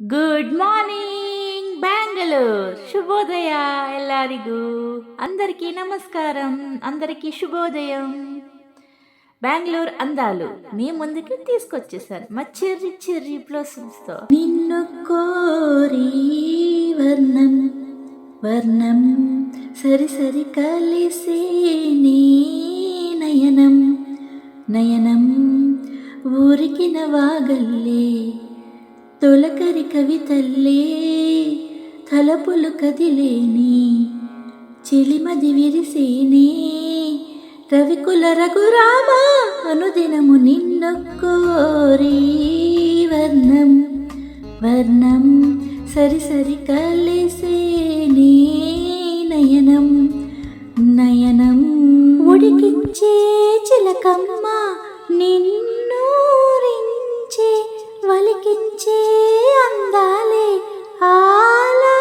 Good morning Bangalore ಶುಭೋದಯ ಎಲ್ಲರಿಗೂ. అందరికీ నమస్కారం, అందరికీ శుభోదయం. బెంగళూరు అందాలు మీ ముందుకి తీసుకొచ్చేసాను మా చెర్రీ చెర్రీ బ్లాసమ్స్తో. నిన్ను కోరి వర్ణం వర్ణం సరి సరి కలిసే నీ నయనం నయనం ఊరికిన వాగల్లే తొలకరి కవితల్లే తలపులు కదిలేని చిలిమది విరిసేనే రవికుల రఘురామ అనుదినము నిన్ను కోరి వర్ణం వర్ణం సరి సరి కలిసే నీ నయనం నయనం ఉడికించే చిలకమ్మ నిన్నూరించే వలికించే అందాలే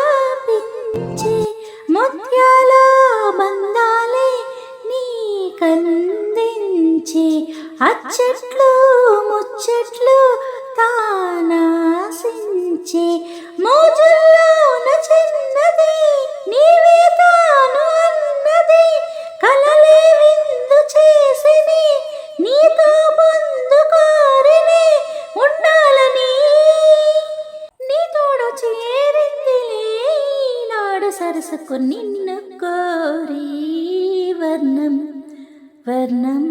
ఆలాపించే ముత్యాల బందాలే నీ కందించే అచ్చట్లు ముచ్చట్లు తానాసించే మోజుల్లోన చిన్నది నీవే తాను అన్నది కలలే విందు చేసిని నీతో పొందుకోరిని ఉండాలని నీ తోడు చేరిందిలే నాడు సరసకు నిన్ను కోరి వర్ణం వర్ణం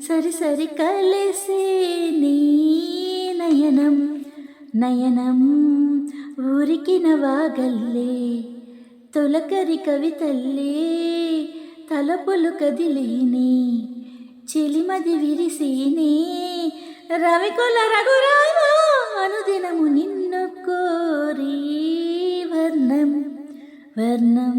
సరి సరి కలిసే నీ నయనం నయనం ఊరికిన వాగల్లే తొలకరి కవితల్లే తలపులు కదిలేని చిలిమది విరిసేనే రవికుల రఘురామ అనుదినము నిన్ను కోరి వర్ణం వర్ణం